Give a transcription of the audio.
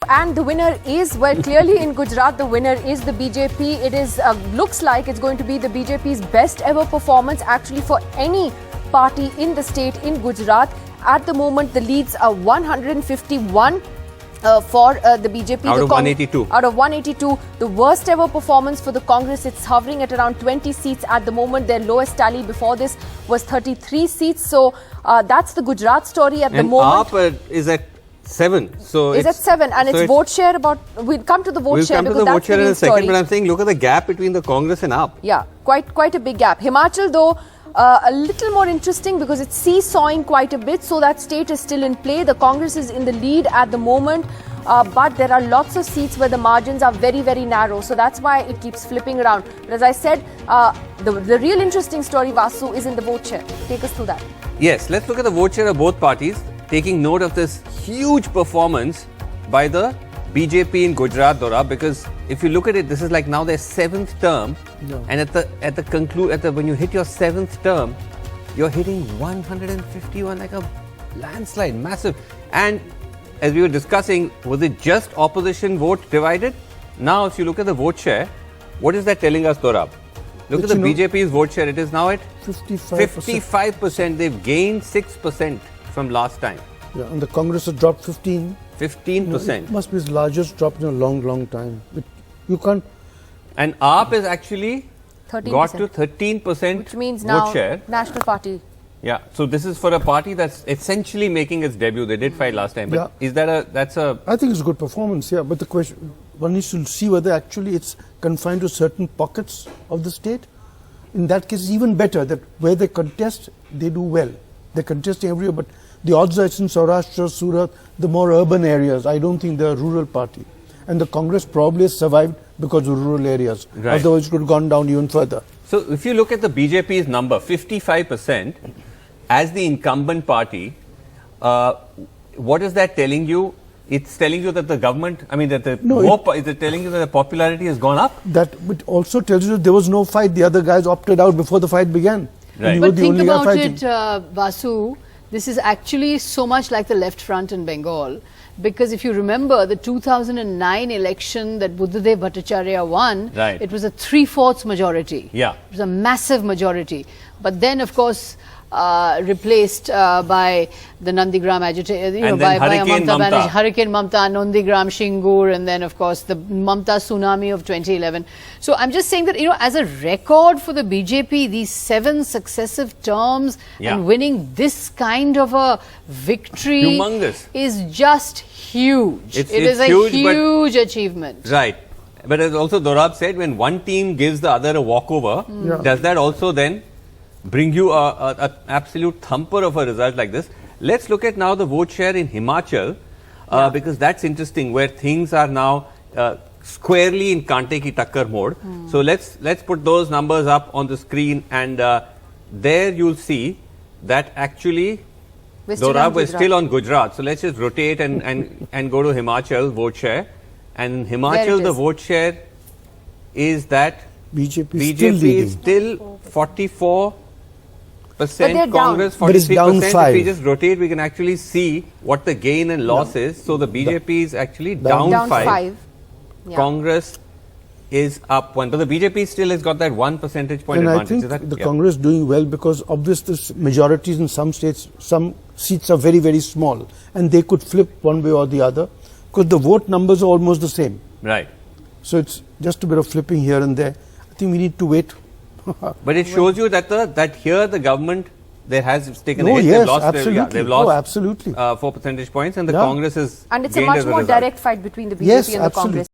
and the winner is, well, clearly in Gujarat, the winner is the BJP. It is looks like it's going to be the BJP's best ever performance actually for any party in the state in Gujarat. At the moment, the leads are 151 for the BJP. Out of 182. Out of 182. The worst ever performance for the Congress. It's hovering at around 20 seats at the moment. Their lowest tally before this was 33 seats. So that's the Gujarat story at the moment. And AAP is at 7. So is at 7, and its vote share about. We'll come to the vote share. We'll come to the vote share in a second. But I'm saying, look at the gap between the Congress and AAP. Yeah, quite a big gap. Himachal, though, a little more interesting because it's seesawing quite a bit. So that state is still in play. The Congress is in the lead at the moment. But there are lots of seats where the margins are very, very narrow. So that's why it keeps flipping around. But as I said, the real interesting story, Vasu, is in the vote share. Take us through that. Yes, let's look at the vote share of both parties, taking note of this huge performance by the BJP in Gujarat, Dora, because if you look at it, this is like now their 7th term, and when you hit your 7th term, you're hitting 151 like a landslide, massive. And as we were discussing, was it just opposition vote divided? Now, if you look at the vote share, what is that telling us, Dora? Look at the BJP's vote share. It is now at 55%. They've gained 6% from last time. Yeah, and the Congress has dropped 15. 15%. It must be the largest drop in a long time. You can't. And AAP has actually 13%. got to 13%, which means vote now share. National Party. Yeah, so this is for a party that's essentially making its debut. They did fight last time, but is that I think it's a good performance, yeah. But the question, one needs to see whether actually it's confined to certain pockets of the state. In that case, it's even better that where they contest, they do well. They're contesting everywhere, but the odds are it's in Saurashtra, Surat, the more urban areas. I don't think they're a rural party. And the Congress probably has survived because of rural areas. Right. Otherwise, it could have gone down even further. So if you look at the BJP's number, 55%, as the incumbent party, what is that telling you? It's telling you that the government, is it telling you that the popularity has gone up? That it also tells you that there was no fight. The other guys opted out before the fight began. Right. But think about it, Vasu, this is actually so much like the left front in Bengal. Because if you remember the 2009 election that Buddhadev Bhattacharya won, it was a 3/4 majority. Yeah. It was a massive majority. But then, of course, replaced by the Nandigram agitation, by Hurricane Mamta, Nandigram, Shingur, and then, of course, the Mamta tsunami of 2011. So I'm just saying that, as a record for the BJP, these 7 successive terms and winning this kind of a victory is just huge. It is a huge achievement. Right. But as also Dorab said, when one team gives the other a walkover, does that also then bring you an absolute thumper of a result like this? Let's look at now the vote share in Himachal, because that's interesting, where things are now squarely in Kante ki takkar mode. So let's put those numbers up on the screen, and there you'll see that actually Dorab, we're still on Gujarat. So let's just rotate and go to Himachal vote share. And in Himachal, the vote share is that BJP is still 44%, Congress 43%. If we just rotate, we can actually see what the gain and loss is. So the BJP is actually down 5. Yeah. Congress is up 1. But the BJP still has got that 1 percentage point advantage. And I think the Congress is doing well because obviously majorities in some states, some seats are very, very small. And they could flip one way or the other because the vote numbers are almost the same. Right. So it's just a bit of flipping here and there. I think we need to wait. But it shows you that here the government has taken a hit. Yes, they've lost absolutely. 4 percentage points, and the Congress is. And it's a much more direct fight between the BJP and the Congress.